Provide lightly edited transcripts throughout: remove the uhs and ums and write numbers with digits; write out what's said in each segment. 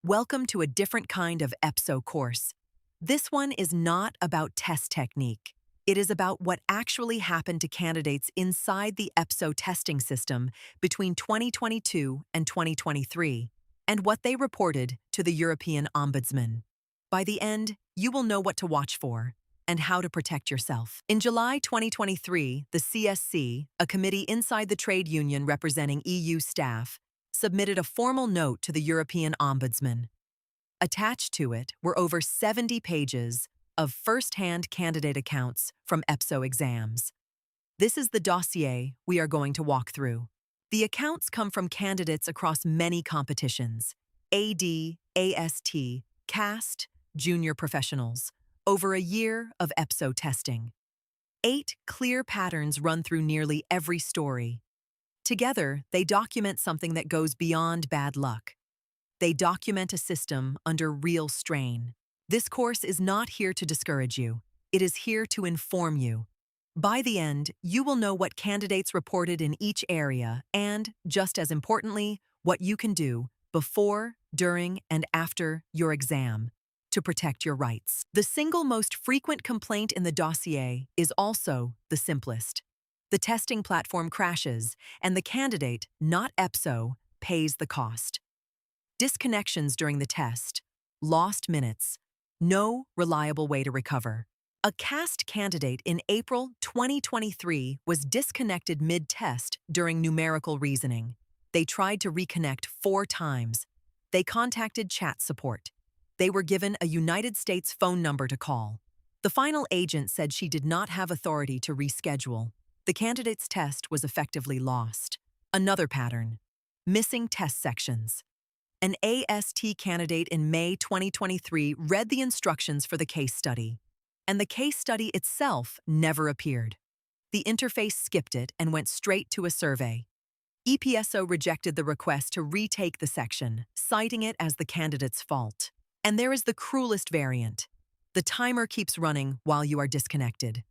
Welcome to a different kind of EPSO course. This one is not about test technique. It is about what actually happened to candidates inside the EPSO testing system between 2022 and 2023, and what they reported to the European Ombudsman. By the end, you will know what to watch for and how to protect yourself. In July 2023, the CSC, a committee inside the trade union representing EU staff, submitted a formal note to the European Ombudsman. Attached to it were over 70 pages of first-hand candidate accounts from EPSO exams. This is the dossier we are going to walk through. The accounts come from candidates across many competitions: AD, AST, CAST, junior professionals, over a year of EPSO testing. 8 clear patterns run through nearly every story. Together, they document something that goes beyond bad luck. They document a system under real strain. This course is not here to discourage you. It is here to inform you. By the end, you will know what candidates reported in each area and, just as importantly, what you can do before, during, and after your exam to protect your rights. The single most frequent complaint in the dossier is also the simplest. The testing platform crashes, and the candidate, not EPSO, pays the cost. Disconnections during the test, lost minutes, no reliable way to recover. A CAST candidate in April 2023 was disconnected mid-test during numerical reasoning. They tried to reconnect 4 times. They contacted chat support. They were given a United States phone number to call. The final agent said she did not have authority to reschedule. The candidate's test was effectively lost. Another pattern: missing test sections. An AST candidate in May 2023 read the instructions for the case study, and the case study itself never appeared. The interface skipped it and went straight to a survey. EPSO rejected the request to retake the section, citing it as the candidate's fault. And there is the cruelest variant. The timer keeps running while you are disconnected.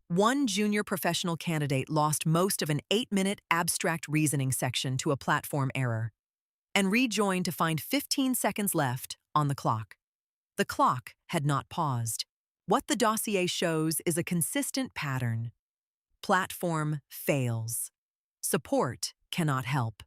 One junior professional candidate lost most of an 8-minute abstract reasoning section to a platform error and rejoined to find 15 seconds left on the clock. The clock had not paused. What the dossier shows is a consistent pattern. Platform fails. Support cannot help.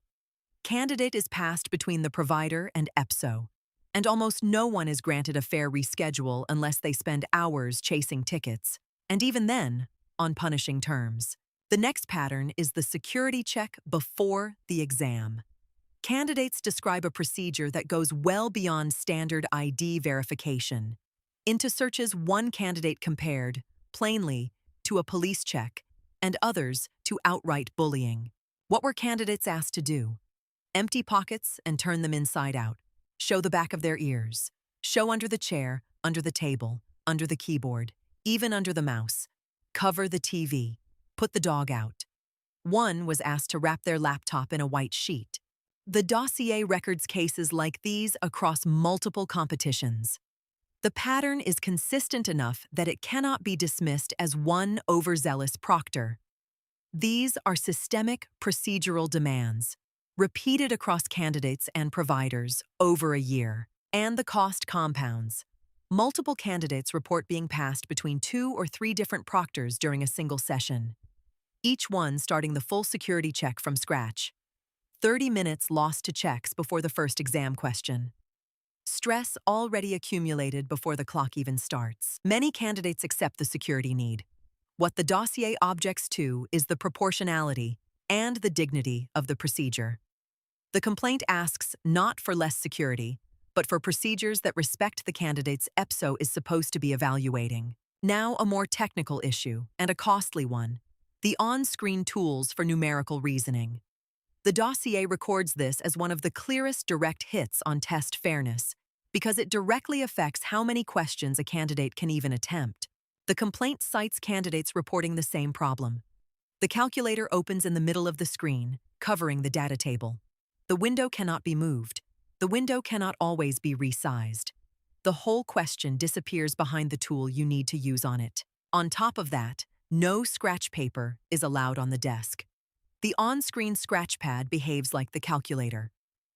Candidate is passed between the provider and EPSO, and almost no one is granted a fair reschedule unless they spend hours chasing tickets, and even then, on punishing terms. The next pattern is the security check before the exam. Candidates describe a procedure that goes well beyond standard ID verification. Into searches one candidate compared, plainly, to a police check, and others to outright bullying. What were candidates asked to do? Empty pockets and turn them inside out. Show the back of their ears. Show under the chair, under the table, under the keyboard, even under the mouse. Cover the TV. Put the dog out. One was asked to wrap their laptop in a white sheet. The dossier records cases like these across multiple competitions. The pattern is consistent enough that it cannot be dismissed as one overzealous proctor. These are systemic procedural demands, repeated across candidates and providers over a year, and the cost compounds. Multiple candidates report being passed between 2 or 3 different proctors during a single session, each one starting the full security check from scratch. 30 minutes lost to checks before the first exam question. Stress already accumulated before the clock even starts. Many candidates accept the security need. What the dossier objects to is the proportionality and the dignity of the procedure. The complaint asks not for less security, but for procedures that respect the candidates EPSO is supposed to be evaluating. Now a more technical issue, and a costly one: the on-screen tools for numerical reasoning. The dossier records this as one of the clearest direct hits on test fairness, because it directly affects how many questions a candidate can even attempt. The complaint cites candidates reporting the same problem. The calculator opens in the middle of the screen, covering the data table. The window cannot be moved. The window cannot always be resized. The whole question disappears behind the tool you need to use on it. On top of that, no scratch paper is allowed on the desk. The on-screen scratch pad behaves like the calculator.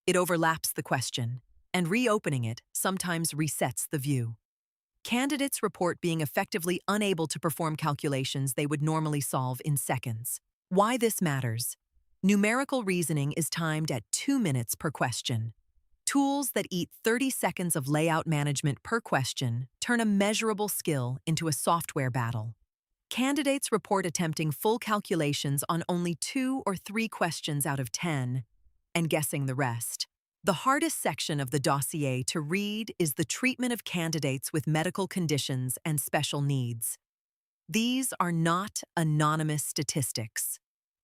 It overlaps the question. and reopening it sometimes resets the view. Candidates report being effectively unable to perform calculations they would normally solve in seconds. Why this matters? Numerical reasoning is timed at 2 minutes per question. Tools that eat 30 seconds of layout management per question turn a measurable skill into a software battle. Candidates report attempting full calculations on only 2 or 3 questions out of 10, and guessing the rest. The hardest section of the dossier to read is the treatment of candidates with medical conditions and special needs. These are not anonymous statistics.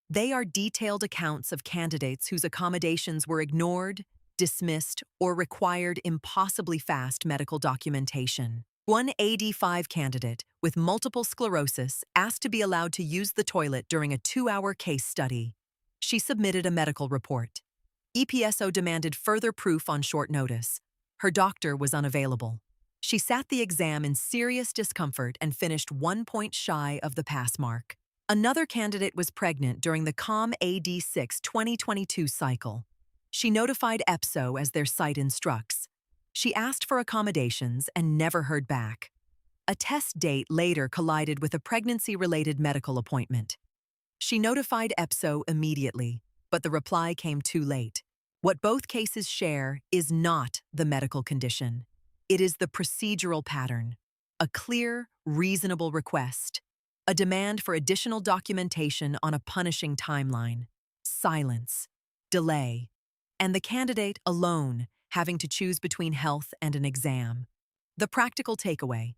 They are detailed accounts of candidates whose accommodations were ignored, dismissed, or required impossibly fast medical documentation. One AD5 candidate with multiple sclerosis asked to be allowed to use the toilet during a 2-hour case study. She submitted a medical report. EPSO demanded further proof on short notice. Her doctor was unavailable. She sat the exam in serious discomfort and finished 1 point shy of the pass mark. Another candidate was pregnant during the COM AD6 2022 cycle. She notified EPSO as their site instructs. She asked for accommodations and never heard back. A test date later collided with a pregnancy-related medical appointment. She notified EPSO immediately, but the reply came too late. What both cases share is not the medical condition. It is the procedural pattern. A clear, reasonable request. A demand for additional documentation on a punishing timeline. Silence. Delay. And the candidate alone having to choose between health and an exam. The practical takeaway.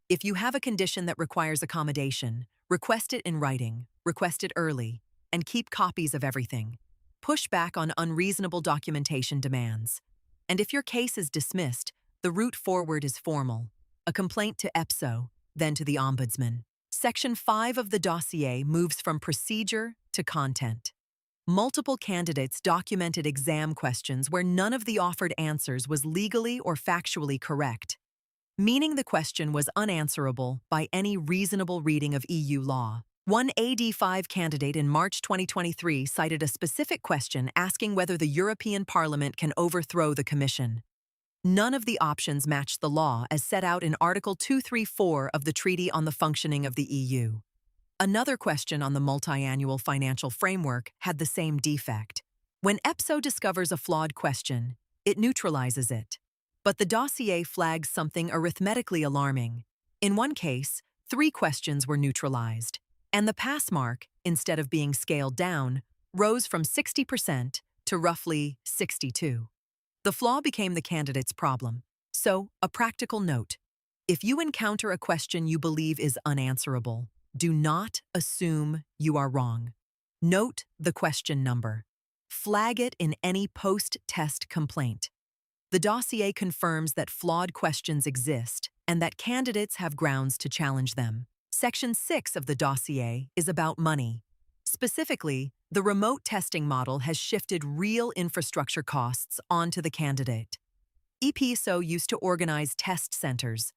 If you have a condition that requires accommodation, request it in writing, request it early, and keep copies of everything. Push back on unreasonable documentation demands. And if your case is dismissed, the route forward is formal. A complaint to EPSO, then to the Ombudsman. Section 5 of the dossier moves from procedure to content. Multiple candidates documented exam questions where none of the offered answers was legally or factually correct, meaning the question was unanswerable by any reasonable reading of EU law. One AD5 candidate in March 2023 cited a specific question asking whether the European Parliament can overthrow the Commission. None of the options matched the law as set out in Article 234 of the Treaty on the Functioning of the EU. Another question on the multi-annual financial framework had the same defect. When EPSO discovers a flawed question, it neutralizes it. But the dossier flags something arithmetically alarming. In one case, 3 questions were neutralized, and the pass mark, instead of being scaled down, rose from 60% to roughly 62%. The flaw became the candidate's problem. So, a practical note. If you encounter a question you believe is unanswerable, do not assume you are wrong. Note the question number. Flag it in any post-test complaint. The dossier confirms that flawed questions exist and that candidates have grounds to challenge them. Section 6 of the dossier is about money. Specifically, the remote testing model has shifted real infrastructure costs onto the candidate. EPSO used to organize test centers.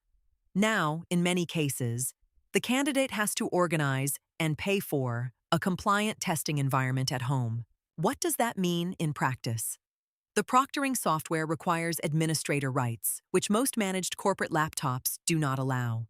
Now, in many cases, the candidate has to organize and pay for a compliant testing environment at home. What does that mean in practice? The proctoring software requires administrator rights, which most managed corporate laptops do not allow.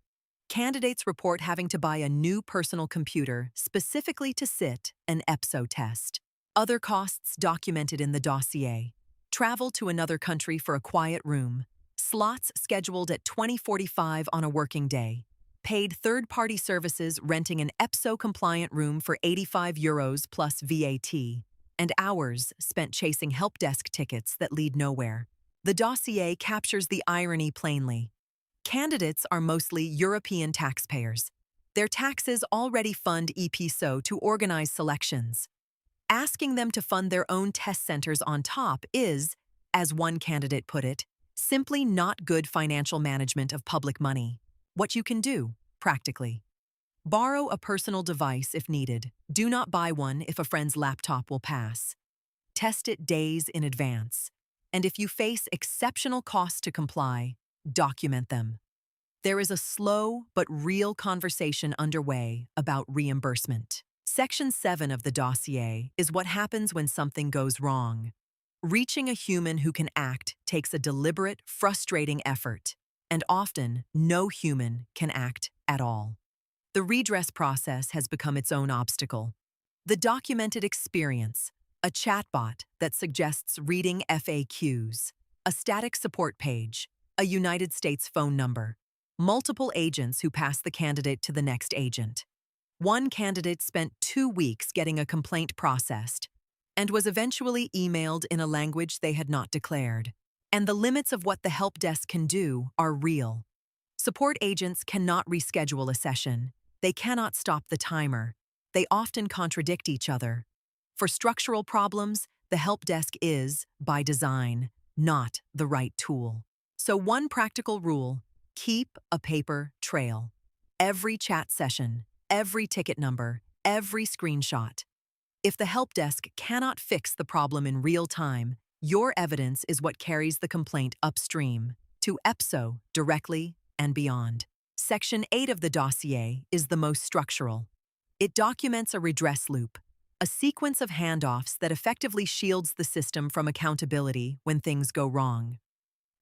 Candidates report having to buy a new personal computer specifically to sit an EPSO test. Other costs documented in the dossier. Travel to another country for a quiet room. Slots scheduled at 20:45 on a working day. Paid third-party services renting an EPSO-compliant room for €85 plus VAT. And hours spent chasing Helpdesk tickets that lead nowhere. The dossier captures the irony plainly. Candidates are mostly European taxpayers. Their taxes already fund EPSO to organize selections. Asking them to fund their own test centers on top is, as one candidate put it, simply not good financial management of public money. What you can do, practically. Borrow a personal device if needed. Do not buy one if a friend's laptop will pass. Test it days in advance. And if you face exceptional costs to comply, document them. There is a slow but real conversation underway about reimbursement. Section 7 of the dossier is what happens when something goes wrong. Reaching a human who can act takes a deliberate, frustrating effort, and often no human can act at all. The redress process has become its own obstacle. The documented experience, a chatbot that suggests reading FAQs, a static support page, a United States phone number, multiple agents who pass the candidate to the next agent. One candidate spent 2 weeks getting a complaint processed and was eventually emailed in a language they had not declared. And the limits of what the help desk can do are real. Support agents cannot reschedule a session. They cannot stop the timer. They often contradict each other. For structural problems, the help desk is, by design, not the right tool. So one practical rule: keep a paper trail. Every chat session, every ticket number, every screenshot. If the help desk cannot fix the problem in real time, your evidence is what carries the complaint upstream, to EPSO directly and beyond. Section 8 of the dossier is the most structural. It documents a redress loop, a sequence of handoffs that effectively shields the system from accountability when things go wrong.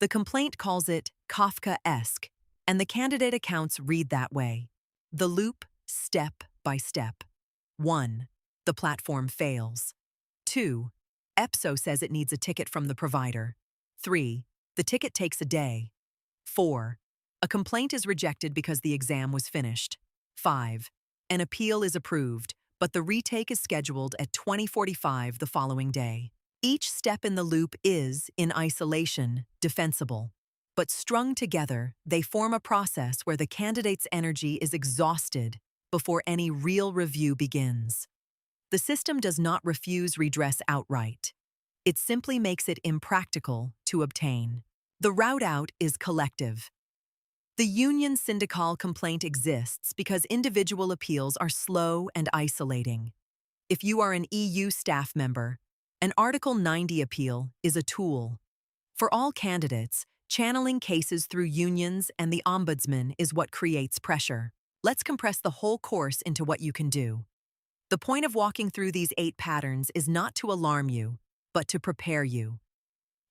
The complaint calls it Kafkaesque, and the candidate accounts read that way. The loop, step by step. 1. The platform fails. 2. EPSO says it needs a ticket from the provider. 3. The ticket takes a day. 4. A complaint is rejected because the exam was finished. 5. An appeal is approved, but the retake is scheduled at 20:45 the following day. Each step in the loop is, in isolation, defensible. But strung together, they form a process where the candidate's energy is exhausted before any real review begins. The system does not refuse redress outright. It simply makes it impractical to obtain. The route out is collective. The union syndical complaint exists because individual appeals are slow and isolating. If you are an EU staff member, an Article 90 appeal is a tool. For all candidates, channeling cases through unions and the Ombudsman is what creates pressure. Let's compress the whole course into what you can do. The point of walking through these 8 patterns is not to alarm you, but to prepare you.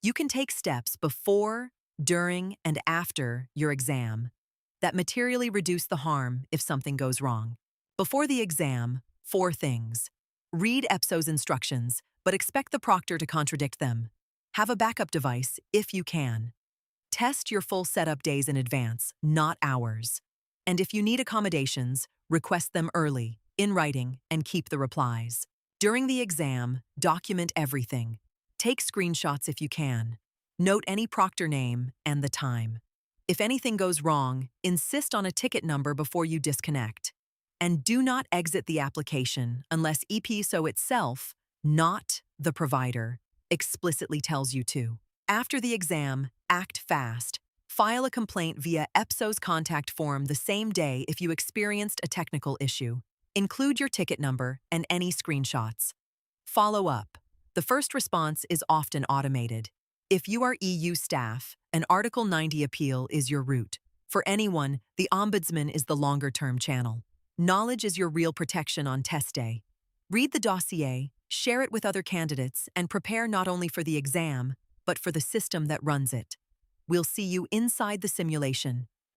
You can take steps before, during, and after your exam that materially reduce the harm if something goes wrong. Before the exam, 4 things. Read EPSO's instructions, but expect the proctor to contradict them. Have a backup device if you can. Test your full setup days in advance, not hours. And if you need accommodations, request them early, in writing, and keep the replies. During the exam, document everything. Take screenshots if you can. Note any proctor name and the time. If anything goes wrong, insist on a ticket number before you disconnect. And do not exit the application unless EPSO itself, not the provider, explicitly tells you to. After the exam, act fast. File a complaint via EPSO's contact form the same day if you experienced a technical issue. Include your ticket number and any screenshots. Follow up. The first response is often automated. If you are EU staff, an Article 90 appeal is your route. For anyone, the Ombudsman is the longer-term channel. Knowledge is your real protection on test day. Read the dossier, share it with other candidates, and prepare not only for the exam, but for the system that runs it. We'll see you inside the simulation.